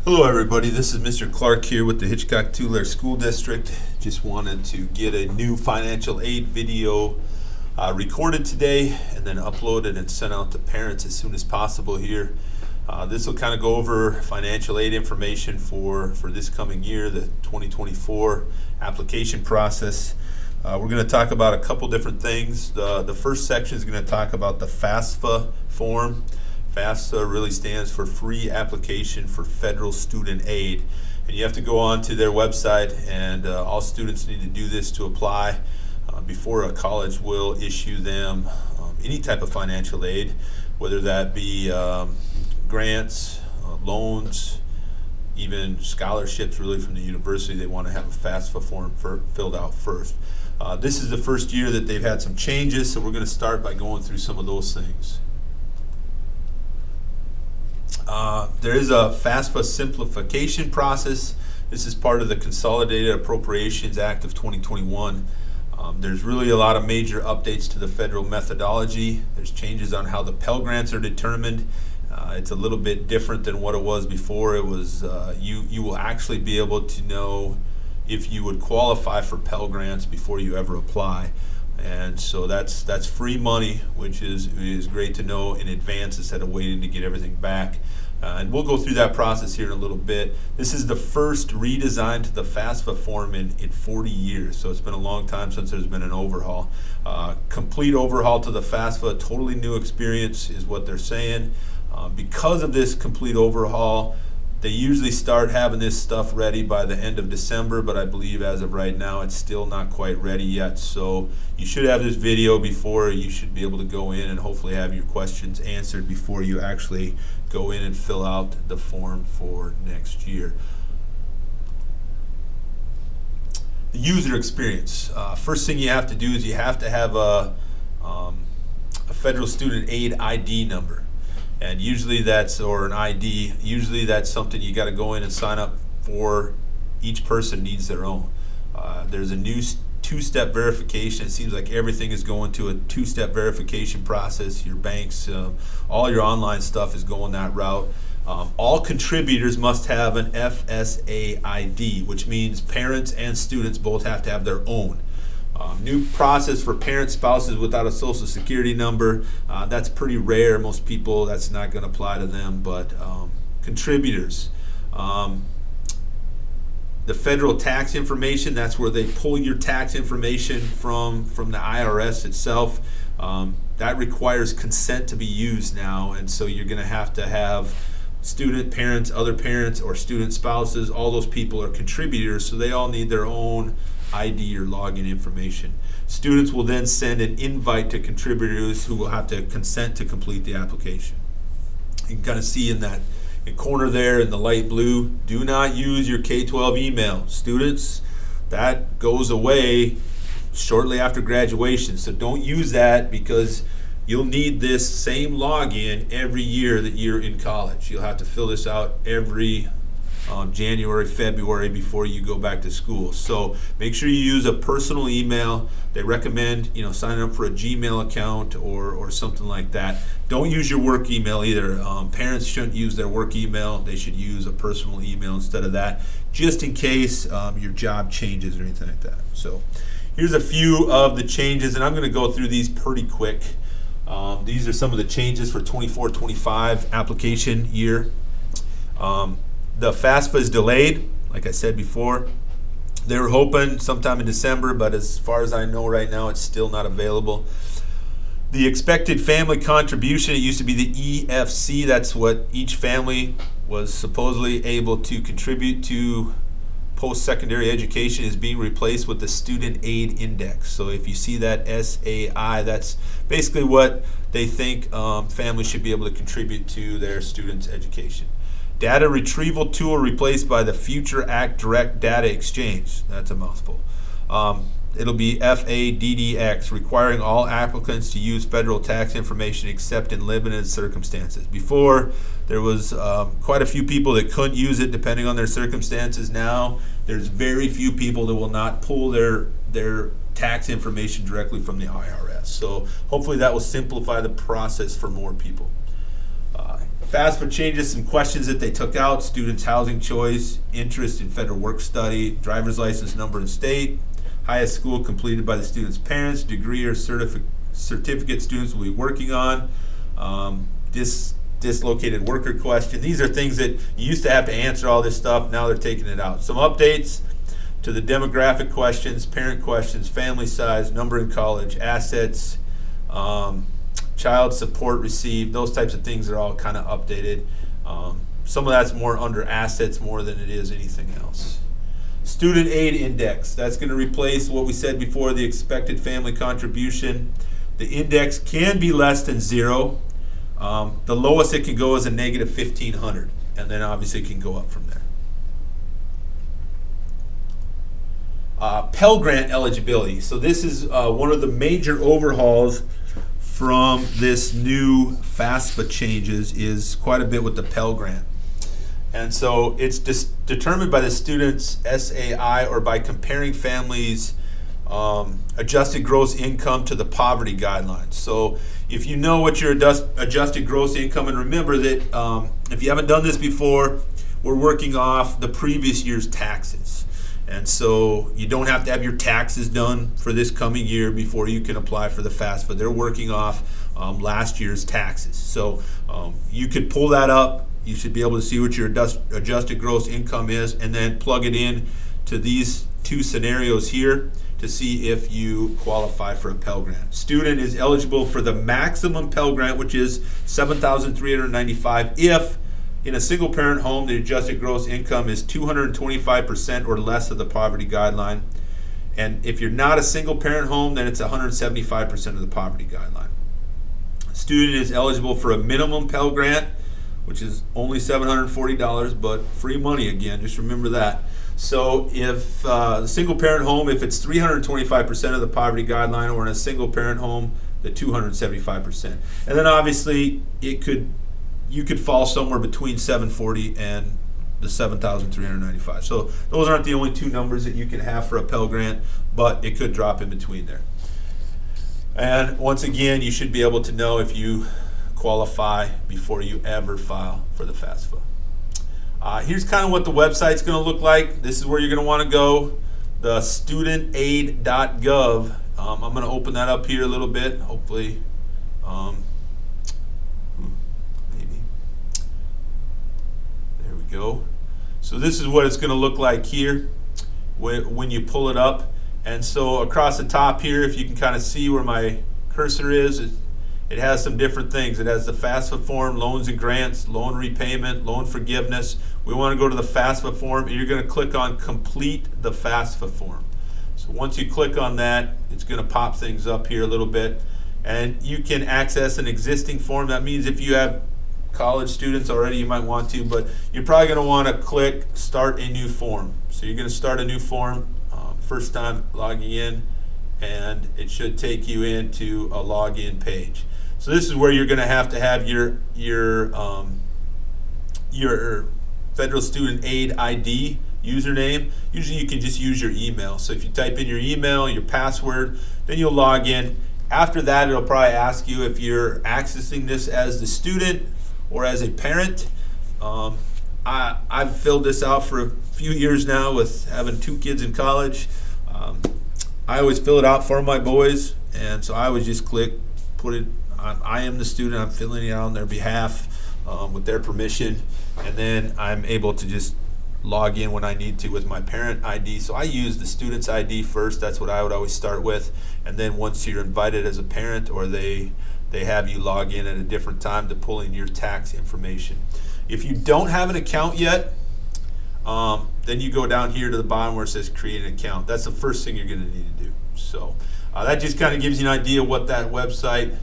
Hello everybody, this is Mr. Clark here with the Hitchcock-Tulare School District. Just wanted to get a new financial aid video recorded today and then uploaded and sent out to parents as soon as possible here. This will kind of go over financial aid information for this coming year, the 2024 application process. We're going to talk about a couple different things. The first section is going to talk about the FAFSA form. FAFSA really stands for Free Application for Federal Student Aid, and you have to go on to their website, and all students need to do this to apply before a college will issue them any type of financial aid, whether that be grants, loans, even scholarships really from the university. They want to have a FAFSA form filled out first. This is the first year that they've had some changes, so we're going to start by going through some of those things. There is a FAFSA simplification process. This is part of the Consolidated Appropriations Act of 2021. There's really a lot of major updates to the federal methodology. There's changes on how the Pell Grants are determined. It's a little bit different than what it was before. It was you will actually be able to know if you would qualify for Pell Grants before you ever apply. And so that's free money, which is great to know in advance instead of waiting to get everything back. And we'll go through that process here in a little bit. This is the first redesign to the FAFSA form in 40 years, so it's been a long time since there's been an overhaul. Complete overhaul to the FAFSA, totally new experience is what they're saying. Because of this complete overhaul, they usually start having this stuff ready by the end of December, but I believe as of right now it's still not quite ready yet. So you should have this video before. You should be able to go in and hopefully have your questions answered before you actually go in and fill out the form for next year. The user experience. First thing you have to do is you have to have a federal student aid ID number. And usually that's, or an ID, usually that's something you got to go in and sign up for. Each person needs their own. There's a new two-step verification. It seems like everything is going to a two-step verification process. Your banks, all your online stuff is going that route. All contributors must have an FSA ID, which means parents and students both have to have their own. New process for parents, spouses without a social security number. That's pretty rare. Most people, that's not going to apply to them, but contributors. The federal tax information, that's where they pull your tax information from the IRS itself. That requires consent to be used now, and so you're going to have student parents, other parents, or student spouses. All those people are contributors, so they all need their own ID or login information. Students will then send an invite to contributors who will have to consent to complete the application. You can kind of see in that corner there in the light blue, do not use your K-12 email. Students, that goes away shortly after graduation, so don't use that because you'll need this same login every year that you're in college. You'll have to fill this out every January, February before you go back to school. So make sure you use a personal email. They recommend signing up for a Gmail account or something like that. Don't use your work email either. Parents shouldn't use their work email. They should use a personal email instead of that, just in case your job changes or anything like that. So here's a few of the changes, and I'm going to go through these pretty quick. These are some of the changes for 24-25 application year. The FAFSA is delayed, like I said before. They were hoping sometime in December, but as far as I know right now, it's still not available. The expected family contribution, it used to be the EFC. That's what each family was supposedly able to contribute to post-secondary education, is being replaced with the Student Aid Index. So if you see that SAI, that's basically what they think families should be able to contribute to their students' education. Data retrieval tool replaced by the Future Act Direct Data Exchange. That's a mouthful. It'll be FADDX, requiring all applicants to use federal tax information except in limited circumstances. Before, there was quite a few people that couldn't use it depending on their circumstances. Now, there's very few people that will not pull their tax information directly from the IRS. So hopefully that will simplify the process for more people. FAFSA changes some questions that they took out: students' housing choice, interest in federal work study, driver's license number and state, highest school completed by the student's parents, degree or certificate students will be working on, dislocated worker question. These are things that you used to have to answer all this stuff. Now they're taking it out. Some updates to the demographic questions, parent questions, family size, number in college, assets, child support received. Those types of things are all kind of updated. Some of that's more under assets more than it is anything else. Student aid index. That's going to replace what we said before, the expected family contribution. The index can be less than 0. The lowest it can go is a negative 1,500, and then obviously it can go up from there. Pell Grant eligibility. So this is one of the major overhauls from this new FAFSA changes, is quite a bit with the Pell Grant. And so it's determined by the student's SAI or by comparing families' adjusted gross income to the poverty guidelines. So if you know what your adjusted gross income, and remember that if you haven't done this before, we're working off the previous year's taxes. And so you don't have to have your taxes done for this coming year before you can apply for the FAFSA. They're working off last year's taxes. So you could pull that up. You should be able to see what your adjusted gross income is, and then plug it in to these two scenarios here to see if you qualify for a Pell Grant. Student is eligible for the maximum Pell Grant, which is $7,395 if in a single parent home the adjusted gross income is 225% or less of the poverty guideline. And if you're not a single parent home, then it's 175% of the poverty guideline. Student is eligible for a minimum Pell Grant, which is only $740, but free money again, just remember that. So if the single parent home, if it's 325% of the poverty guideline, or in a single parent home, the 275%. And then obviously you could fall somewhere between 740 and the 7,395. So those aren't the only two numbers that you can have for a Pell Grant, but it could drop in between there. And once again, you should be able to know if you qualify before you ever file for the FAFSA. Here's kind of what the website's going to look like. This is where you're going to want to go, the studentaid.gov. I'm going to open that up here a little bit, hopefully. Maybe. There we go. So this is what it's going to look like here when you pull it up. And so across the top here, if you can kind of see where my cursor is, it has some different things. It has the FAFSA form, loans and grants, loan repayment, loan forgiveness. We want to go to the FAFSA form, and you're going to click on complete the FAFSA form. So once you click on that, it's going to pop things up here a little bit. And you can access an existing form. That means if you have college students already, you might want to, but you're probably going to want to click start a new form. So you're going to start a new form, first time logging in, and it should take you into a login page. So this is where you're going to have your Federal Student Aid ID username. Usually you can just use your email. So if you type in your email, your password, then you'll log in. After that, it'll probably ask you if you're accessing this as the student or as a parent. I've filled this out for a few years now with having 2 kids in college. I always fill it out for my boys, and so I always just click, put it on, I am the student, I'm filling it out on their behalf with their permission, and then I'm able to just log in when I need to with my parent ID. So I use the student's ID first. That's what I would always start with, and then once you're invited as a parent, or they have you log in at a different time to pull in your tax information. If you don't have an account yet, then you go down here to the bottom where it says create an account. That's the first thing you're going to need to do. So that just kind of gives you an idea what that website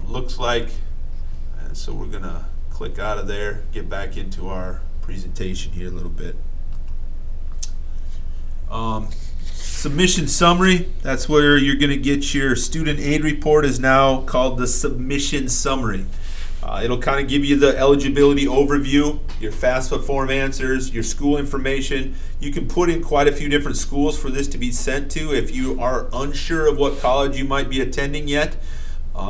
looks like. And so we're going to click out of there, get back into our presentation here a little bit. Submission summary, that's where you're going to get your student aid report, is now called the submission summary. It'll kind of give you the eligibility overview, your FAFSA form answers, your school information. You can put in quite a few different schools for this to be sent to if you are unsure of what college you might be attending yet.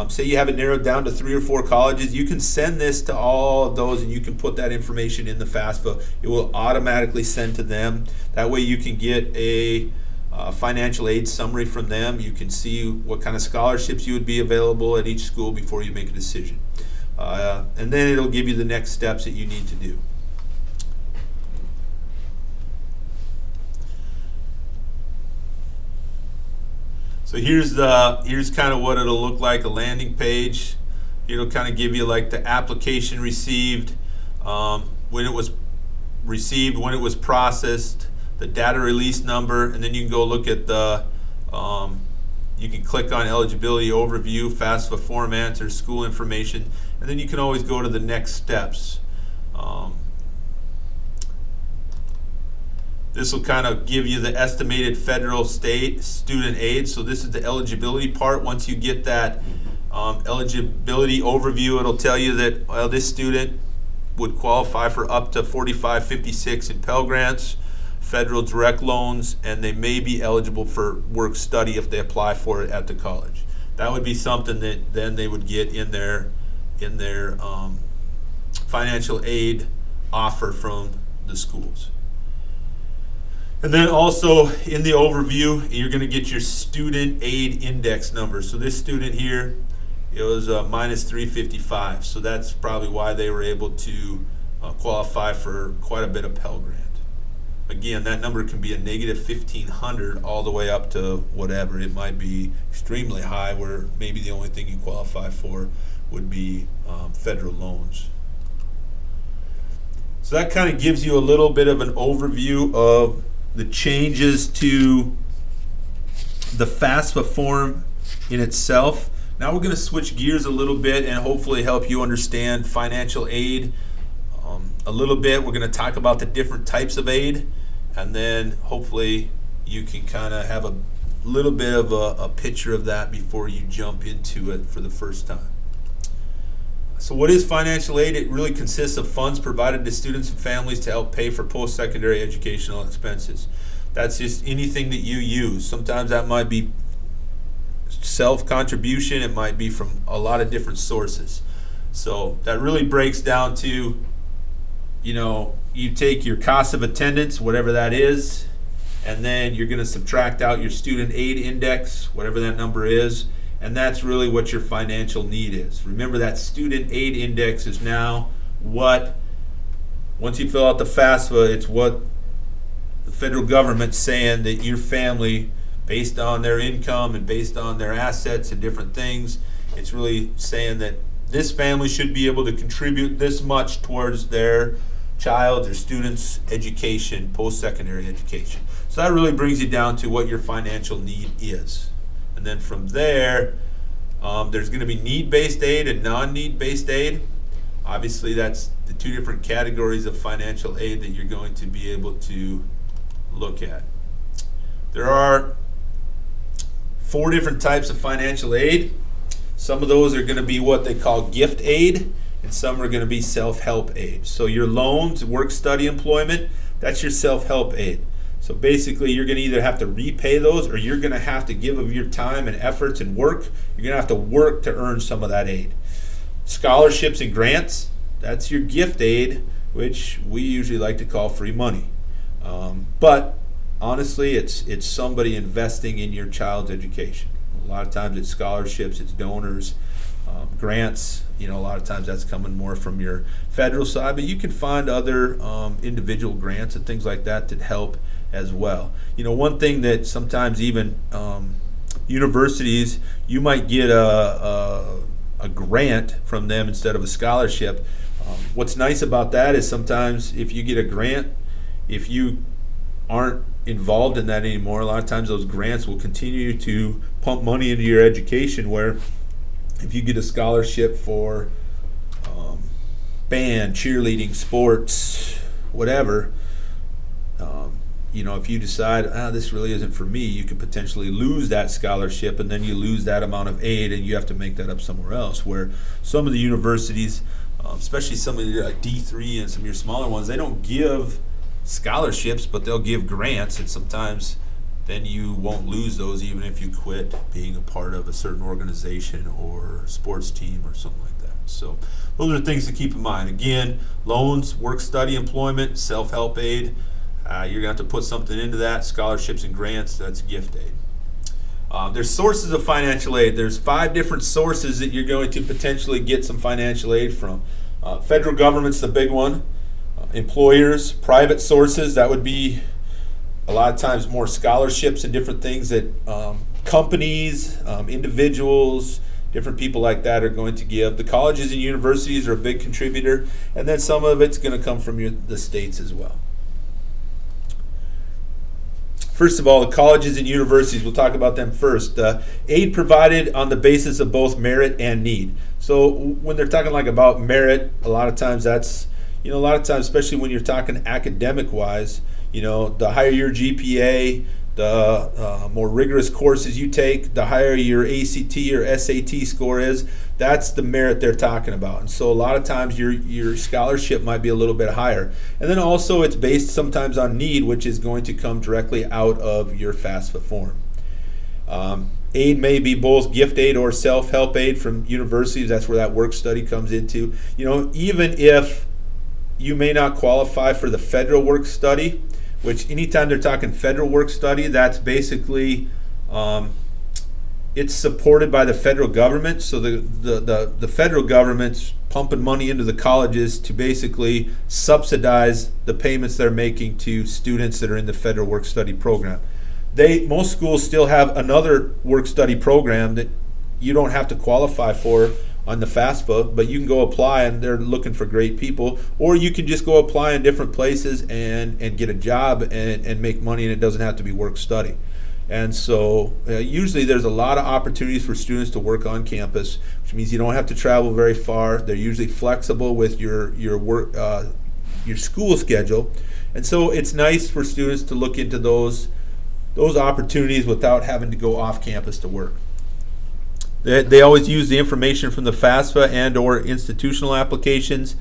Say you have it narrowed down to 3 or 4 colleges, you can send this to all of those and you can put that information in the FAFSA. It will automatically send to them. That way you can get a financial aid summary from them. You can see what kind of scholarships you would be available at each school before you make a decision. And then it'll give you the next steps that you need to do. So here's kind of what it'll look like, a landing page. It'll kind of give you like the application received, when it was received, when it was processed, the data release number, and then you can go look at the, you can click on eligibility overview, FAFSA form answers, school information, and then you can always go to the next steps. This will kind of give you the estimated federal state student aid. So this is the eligibility part. Once you get that eligibility overview, it'll tell you that, well, this student would qualify for up to 4556 in Pell Grants, federal direct loans, and they may be eligible for work study if they apply for it at the college. That would be something that then they would get in their financial aid offer from the schools. And then also in the overview, you're going to get your student aid index number. So this student here, it was minus 355. So that's probably why they were able to qualify for quite a bit of Pell Grant. Again, that number can be a negative 1,500 all the way up to whatever. It might be extremely high where maybe the only thing you qualify for would be federal loans. So that kind of gives you a little bit of an overview of the changes to the FAFSA form in itself. Now we're going to switch gears a little bit and hopefully help you understand financial aid a little bit. We're going to talk about the different types of aid, and then hopefully you can kind of have a little bit of a picture of that before you jump into it for the first time. So what is financial aid? It really consists of funds provided to students and families to help pay for post-secondary educational expenses. That's just anything that you use. Sometimes that might be self-contribution. It might be from a lot of different sources. So that really breaks down to, you take your cost of attendance, whatever that is, and then you're going to subtract out your student aid index, whatever that number is. And that's really what your financial need is. Remember, that student aid index is now what, once you fill out the FAFSA, it's what the federal government's saying that your family, based on their income and based on their assets and different things, it's really saying that this family should be able to contribute this much towards their child's or student's education, post-secondary education. So that really brings you down to what your financial need is. And then from there, there's going to be need-based aid and non-need-based aid. Obviously, that's the two different categories of financial aid that you're going to be able to look at. There are 4 different types of financial aid. Some of those are going to be what they call gift aid, and some are going to be self-help aid. So your loans, work, study, employment, that's your self-help aid. So basically, you're going to either have to repay those, or you're going to have to give of your time and efforts and work. You're going to have to work to earn some of that aid. Scholarships and grants, that's your gift aid, which we usually like to call free money. But honestly, it's somebody investing in your child's education. A lot of times it's scholarships, it's donors, grants. A lot of times that's coming more from your federal side, but you can find other individual grants and things like that that help as well. One thing that sometimes even universities, you might get a grant from them instead of a scholarship. What's nice about that is sometimes if you get a grant, if you aren't involved in that anymore, a lot of times those grants will continue to pump money into your education, where if you get a scholarship for band, cheerleading, sports, whatever, if you decide, this really isn't for me, you could potentially lose that scholarship, and then you lose that amount of aid, and you have to make that up somewhere else. Where some of the universities, especially some of your D3 and some of your smaller ones, they don't give scholarships, but they'll give grants, and sometimes then you won't lose those even if you quit being a part of a certain organization or sports team or something like that. So those are things to keep in mind. Again, loans, work study, employment, self-help aid, you're going to have to put something into that. Scholarships and grants, that's gift aid. There's sources of financial aid. There's 5 different sources that you're going to potentially get some financial aid from. Federal government's the big one. Employers, private sources, that would be a lot of times more scholarships and different things that companies, individuals, different people like that are going to give. The colleges and universities are a big contributor, and then some of it's going to come from the states as well. First of all, the colleges and universities, we'll talk about them first. Aid provided on the basis of both merit and need. So when they're talking like about merit, a lot of times that's, a lot of times, especially when you're talking academic-wise, the higher your GPA, the more rigorous courses you take, the higher your ACT or SAT score is, that's the merit they're talking about. And so a lot of times your scholarship might be a little bit higher. And then also it's based sometimes on need, which is going to come directly out of your FAFSA form. Aid may be both gift aid or self-help aid from universities. That's where that work study comes into. Even if you may not qualify for the federal work study, which anytime they're talking federal work study, that's basically it's supported by the federal government. So the federal government's pumping money into the colleges to basically subsidize the payments they're making to students that are in the federal work study program. Most schools still have another work study program that you don't have to qualify for on the FAFSA, but you can go apply, and they're looking for great people. Or you can just go apply in different places and get a job and make money, and it doesn't have to be work study. And so usually there's a lot of opportunities for students to work on campus, which means you don't have to travel very far. They're usually flexible with your work, your school schedule. And so it's nice for students to look into those opportunities without having to go off campus to work. They always use the information from the FAFSA and or institutional applications.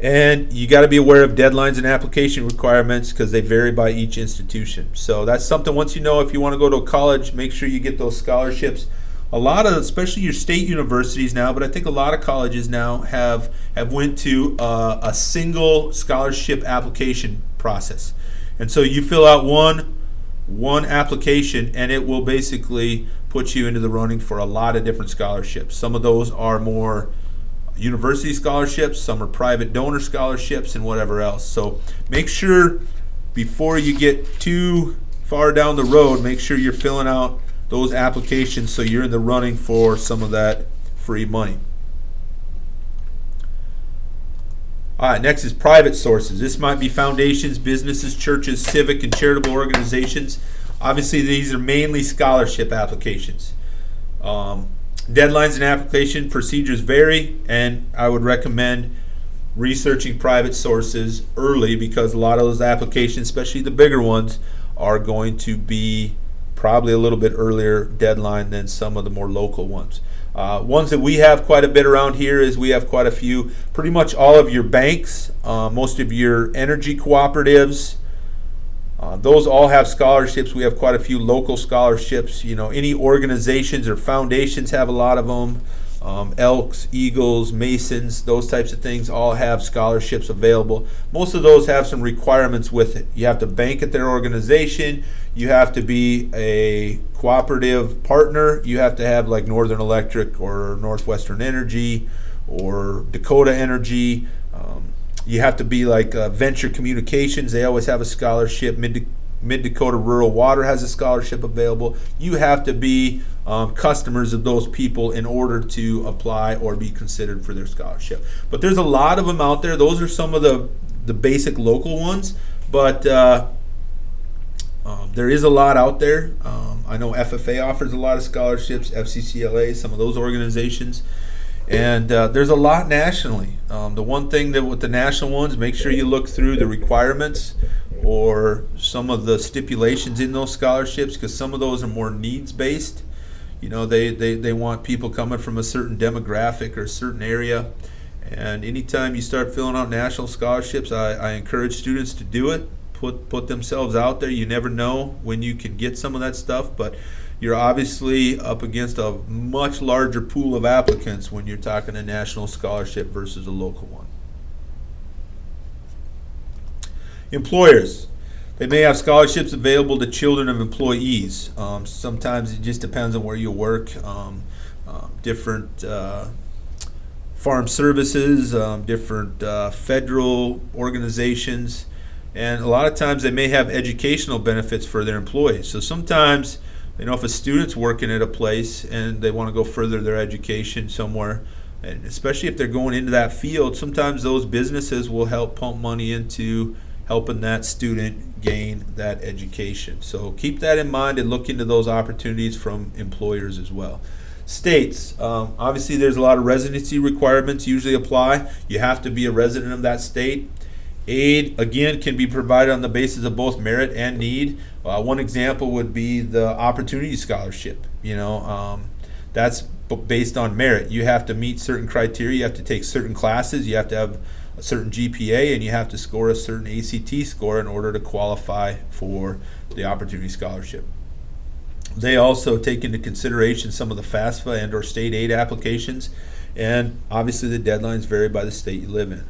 And you got to be aware of deadlines and application requirements because they vary by each institution. So that's something, once you know, if you want to go to a college, make sure you get those scholarships. A lot of, especially your state universities now, but I think a lot of colleges now have went to a single scholarship application process. And so you fill out one application, and it will basically put you into the running for a lot of different scholarships. Some of those are more university scholarships, some are private donor scholarships, and whatever else. So make sure before you get too far down the road, make sure you're filling out those applications so you're in the running for some of that free money. All right, next is private sources. This might be foundations, businesses, churches, civic and charitable organizations. Obviously, these are mainly scholarship applications. Deadlines and application procedures vary, and I would recommend researching private sources early because a lot of those applications, especially the bigger ones, are going to be probably a little bit earlier deadline than some of the more local ones. Ones that we have quite a bit around here is we have quite a few. Pretty much all of your banks, most of your energy cooperatives, those all have scholarships. We have quite a few local scholarships. Any organizations or foundations have a lot of them. Elks, Eagles, Masons, those types of things all have scholarships available. Most of those have some requirements with it. You have to bank at their organization. You have to be a cooperative partner. You have to have like Northern Electric or Northwestern Energy or Dakota Energy. You have to be like Venture Communications. They always have a scholarship. Mid-Dakota Rural Water has a scholarship available. You have to be customers of those people in order to apply or be considered for their scholarship. But there's a lot of them out there. Those are some of the basic local ones, but there is a lot out there. I know FFA offers a lot of scholarships, FCCLA, some of those organizations. And there's a lot nationally. The one thing that with the national ones, make sure you look through the requirements or some of the stipulations in those scholarships, because some of those are more needs-based. They want people coming from a certain demographic or a certain area. And anytime you start filling out national scholarships, I encourage students to do it. put themselves out there. You never know when you can get some of that stuff, but you're obviously up against a much larger pool of applicants when you're talking a national scholarship versus a local one. Employers, they may have scholarships available to children of employees. Sometimes it just depends on where you work. Different farm services, different federal organizations, and a lot of times they may have educational benefits for their employees. So sometimes, if a student's working at a place and they want to go further their education somewhere, and especially if they're going into that field, sometimes those businesses will help pump money into helping that student gain that education. So keep that in mind and look into those opportunities from employers as well. States, obviously there's a lot of residency requirements usually apply. You have to be a resident of that state. Aid, again, can be provided on the basis of both merit and need. One example would be the Opportunity Scholarship. That's based on merit. You have to meet certain criteria. You have to take certain classes. You have to have a certain GPA, and you have to score a certain ACT score in order to qualify for the Opportunity Scholarship. They also take into consideration some of the FAFSA and or state aid applications, and obviously the deadlines vary by the state you live in.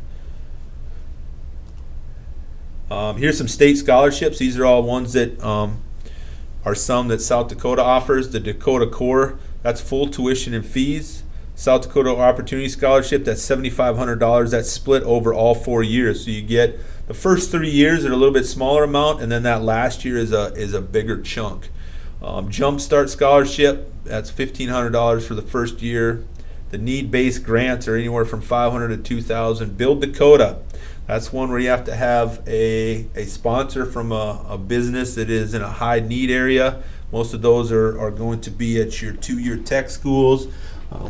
Here's some state scholarships. These are all ones that are some that South Dakota offers. The Dakota Core, that's full tuition and fees. South Dakota Opportunity Scholarship, that's $7,500. That's split over all 4 years. So you get the first 3 years at a little bit smaller amount, and then that last year is a bigger chunk. Jumpstart Scholarship, that's $1,500 for the first year. The need-based grants are anywhere from $500 to $2,000. Build Dakota, that's one where you have to have a sponsor from a business that is in a high need area. Most of those are going to be at your 2-year tech schools,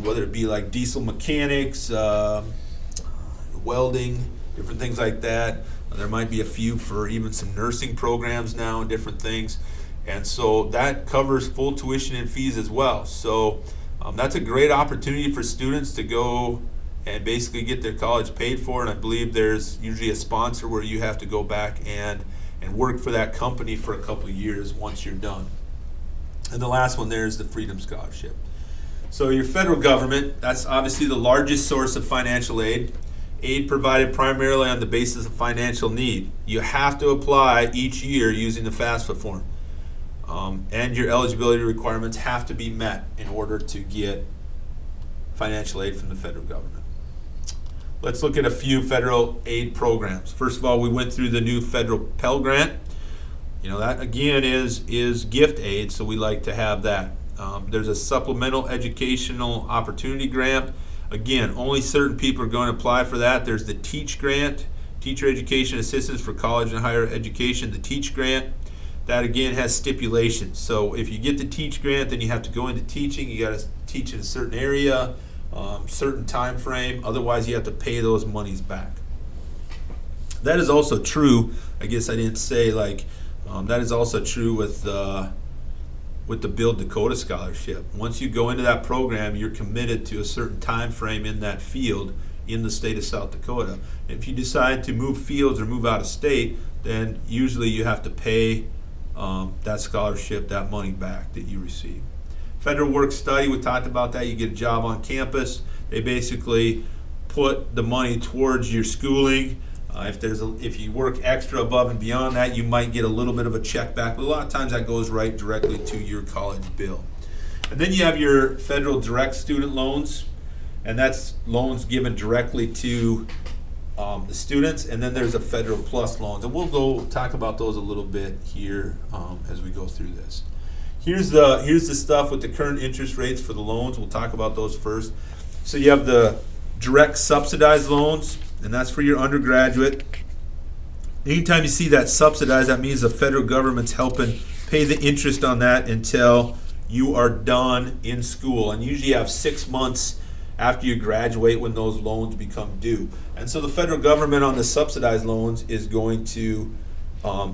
whether it be like diesel mechanics, welding, different things like that. There might be a few for even some nursing programs now and different things. And so that covers full tuition and fees as well. So that's a great opportunity for students to go and basically get their college paid for. And I believe there's usually a sponsor where you have to go back and work for that company for a couple of years once you're done. And the last one there is the Freedom Scholarship. So your federal government, that's obviously the largest source of financial aid. Aid provided primarily on the basis of financial need. You have to apply each year using the FAFSA form. And your eligibility requirements have to be met in order to get financial aid from the federal government. Let's look at a few federal aid programs. First of all, we went through the new federal Pell Grant. That again is gift aid, so we like to have that. There's a supplemental educational opportunity grant. Again, only certain people are going to apply for that. There's the TEACH grant, Teacher Education Assistance for College and Higher Education, the TEACH grant. That again has stipulations. So if you get the TEACH grant, then you have to go into teaching. You got to teach in a certain area, certain time frame. Otherwise, you have to pay those monies back. That is also true. I guess I didn't say that is also true with the Build Dakota Scholarship. Once you go into that program, you're committed to a certain time frame in that field in the state of South Dakota. If you decide to move fields or move out of state, then usually you have to pay that scholarship, that money back that you receive. Federal Work Study, we talked about that. You get a job on campus. They basically put the money towards your schooling. If you work extra above and beyond that, you might get a little bit of a check back, but a lot of times that goes right directly to your college bill. And then you have your federal direct student loans, and that's loans given directly to the students. And then there's a federal plus loans, and we'll go talk about those a little bit here as we go through this. Here's the stuff with the current interest rates for the loans. We'll talk about those first. So you have the direct subsidized loans, and that's for your undergraduate. Anytime you see that subsidized, that means the federal government's helping pay the interest on that until you are done in school. And usually you have 6 months after you graduate when those loans become due. And so the federal government on the subsidized loans is going to,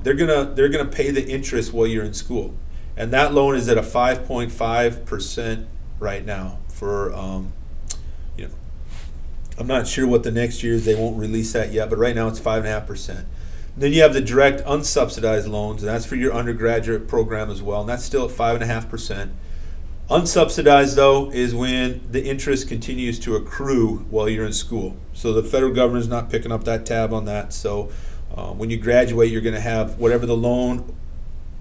they're gonna pay the interest while you're in school. And that loan is at a 5.5% right now for, I'm not sure what the next year is. They won't release that yet, but right now it's 5.5%. Then you have the direct unsubsidized loans, and that's for your undergraduate program as well, and that's still at 5.5%. Unsubsidized, though, is when the interest continues to accrue while you're in school. So the federal government is not picking up that tab on that. So when you graduate, you're going to have whatever the loan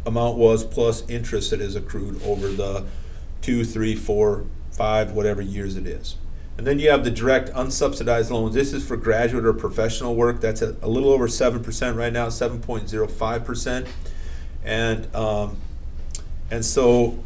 amount was plus interest that is accrued over the 2, 3, 4, 5, whatever years it is. And then you have the direct unsubsidized loans. This is for graduate or professional work. That's a little over 7% right now, 7.05%. And so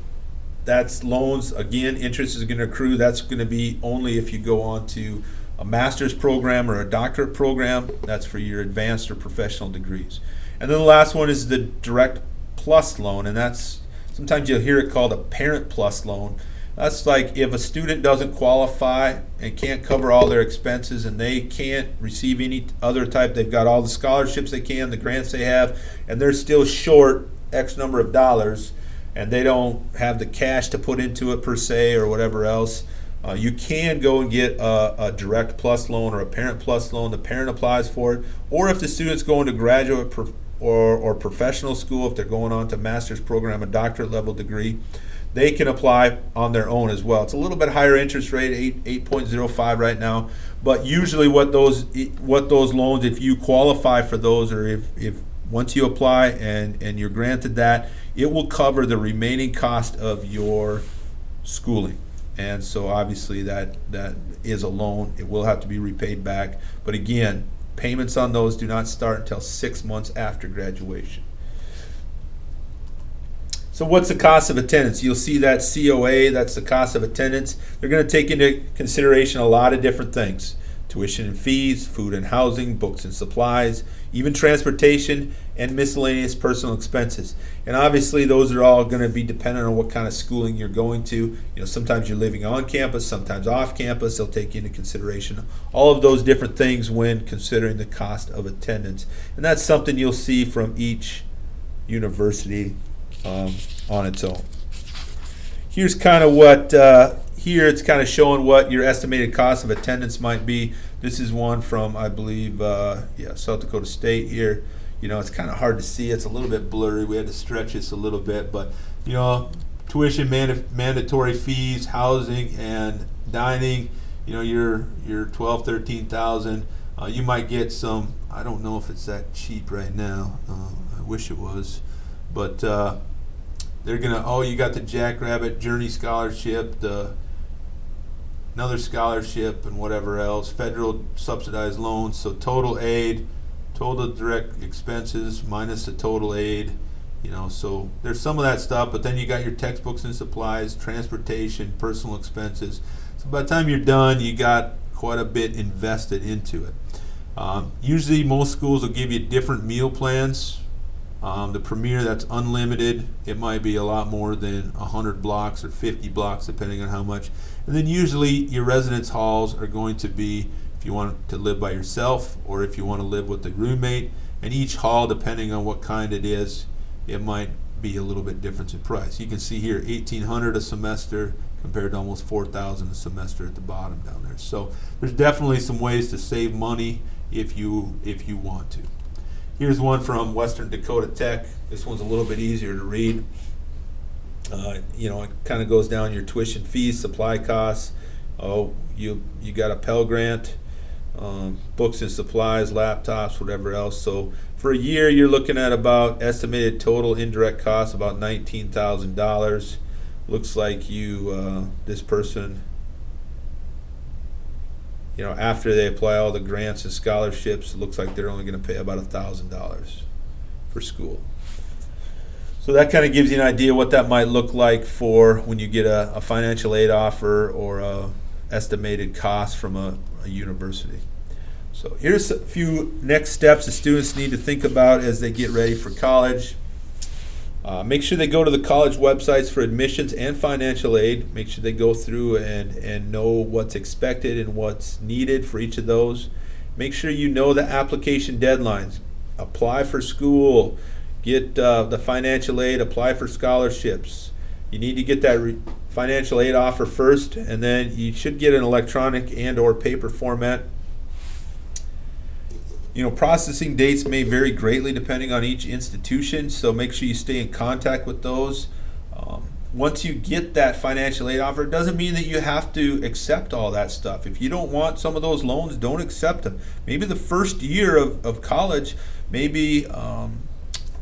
that's loans. Again, interest is going to accrue. That's going to be only if you go on to a master's program or a doctorate program. That's for your advanced or professional degrees. And then the last one is the direct plus loan, and that's sometimes you'll hear it called a parent plus loan. That's like if a student doesn't qualify and can't cover all their expenses and they can't receive any other type, they've got all the scholarships they can, the grants they have, and they're still short X number of dollars, and they don't have the cash to put into it per se or whatever else, you can go and get a direct plus loan or a parent plus loan. The parent applies for it. Or if the student's going to graduate or professional school, if they're going on to master's program, a doctorate level degree, they can apply on their own as well. It's a little bit higher interest rate, 8.05 right now. But usually what those loans, if you qualify for those, or if once you apply and you're granted that, it will cover the remaining cost of your schooling. And so obviously that is a loan. It will have to be repaid back. But again, payments on those do not start until 6 months after graduation. So what's the cost of attendance? You'll see that COA, that's the cost of attendance. They're going to take into consideration a lot of different things. Tuition and fees, food and housing, books and supplies, even transportation, and miscellaneous personal expenses. And obviously those are all going to be dependent on what kind of schooling you're going to. You know, sometimes you're living on campus, sometimes off campus. They'll take into consideration all of those different things when considering the cost of attendance. And that's something you'll see from each university on its own. Here's kind of what here it's kind of showing what your estimated cost of attendance might be. This is one from, I believe, South Dakota State here. You know, it's kind of hard to see. It's a little bit blurry. We had to stretch this a little bit, but you know, tuition, mandatory fees, housing, and dining. You know, your 12, 13,000. You might get some. I don't know if it's that cheap right now. I wish it was, but they're gonna. Oh, you got the Jackrabbit Journey Scholarship, another scholarship, and whatever else. Federal subsidized loans. So total aid, total direct expenses minus the total aid. You know, so there's some of that stuff. But then you got your textbooks and supplies, transportation, personal expenses. So by the time you're done, you got quite a bit invested into it. Usually, most schools will give you different meal plans. The Premier, that's unlimited. It might be a lot more than 100 blocks or 50 blocks, depending on how much. And then usually your residence halls are going to be if you want to live by yourself or if you want to live with a roommate. And each hall, depending on what kind it is, it might be a little bit different in price. You can see here $1,800 a semester compared to almost $4,000 a semester at the bottom down there. So there's definitely some ways to save money if you want to. Here's one from Western Dakota Tech. This one's a little bit easier to read. You know, it kind of goes down your tuition fees, supply costs. Oh, you got a Pell Grant, books and supplies, laptops, whatever else. So for a year, you're looking at about estimated total indirect costs about $19,000. Looks like this person, you know, after they apply all the grants and scholarships, it looks like they're only going to pay about $1,000 for school. So that kind of gives you an idea what that might look like for when you get a financial aid offer or a estimated cost from a university. So here's a few next steps the students need to think about as they get ready for college. Make sure they go to the college websites for admissions and financial aid. Make sure they go through and know what's expected and what's needed for each of those. Make sure you know the application deadlines. Apply for school, get the financial aid, apply for scholarships. You need to get that financial aid offer first, and then you should get an electronic and or paper format. Processing dates may vary greatly depending on each institution, so make sure you stay in contact with those. Once you get that financial aid offer, it doesn't mean that you have to accept all that stuff. If you don't want some of those loans, don't accept them. Maybe the first year of college, maybe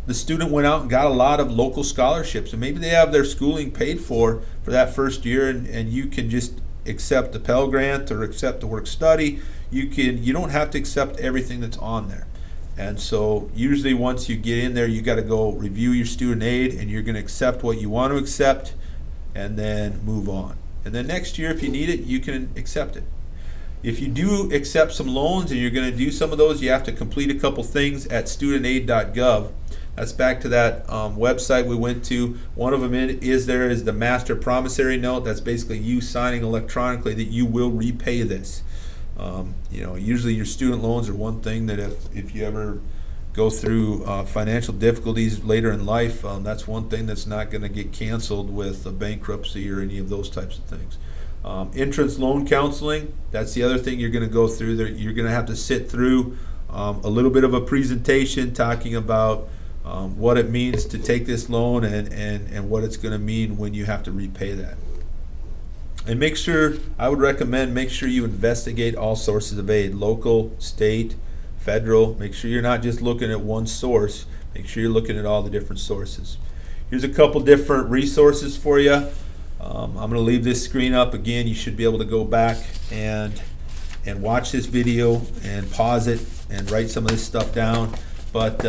the student went out and got a lot of local scholarships, and maybe they have their schooling paid for that first year, and you can just accept the Pell Grant or accept the work study. You don't have to accept everything that's on there. And so usually once you get in there, you got to go review your student aid, and you're going to accept what you want to accept and then move on. And then next year, if you need it, you can accept it. If you do accept some loans and you're going to do some of those, you have to complete a couple things at studentaid.gov. That's back to that website we went to. One of them is the master promissory note. That's basically you signing electronically that you will repay this. Usually your student loans are one thing that if you ever go through financial difficulties later in life, that's one thing that's not going to get canceled with a bankruptcy or any of those types of things. Entrance loan counseling, that's the other thing you're going to go through. You're going to have to sit through a little bit of a presentation talking about what it means to take this loan and what it's going to mean when you have to repay that. And I would recommend make sure you investigate all sources of aid, local, state, federal. Make sure you're not just looking at one source. Make sure you're looking at all the different sources. Here's a couple different resources for you. I'm going to leave this screen up again. You should be able to go back and watch this video and pause it and write some of this stuff down. But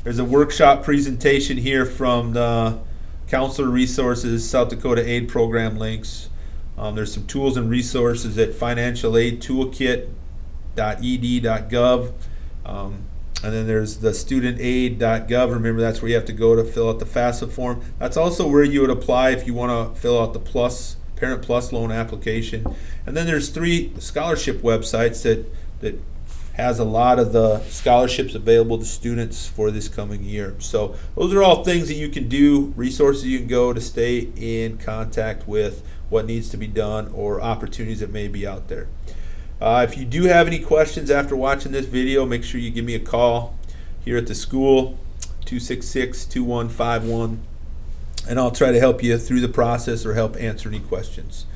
there's a workshop presentation here from the Counselor Resources, South Dakota Aid Program links. There's some tools and resources at financialaidtoolkit.ed.gov. And then there's the studentaid.gov. Remember, that's where you have to go to fill out the FAFSA form. That's also where you would apply if you want to fill out the Parent Plus loan application. And then there's 3 scholarship websites that has a lot of the scholarships available to students for this coming year. So those are all things that you can do, resources you can go to stay in contact with what needs to be done or opportunities that may be out there. If you do have any questions after watching this video, make sure you give me a call here at the school, 266-2151, and I'll try to help you through the process or help answer any questions.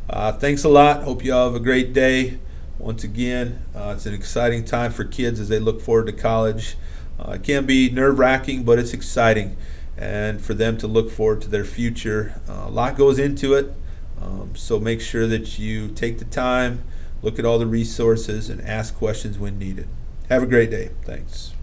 Thanks a lot. Hope you all have a great day. Once again, it's an exciting time for kids as they look forward to college. It can be nerve-wracking, but it's exciting, and for them to look forward to their future. A lot goes into it, so make sure that you take the time, look at all the resources, and ask questions when needed. Have a great day. Thanks.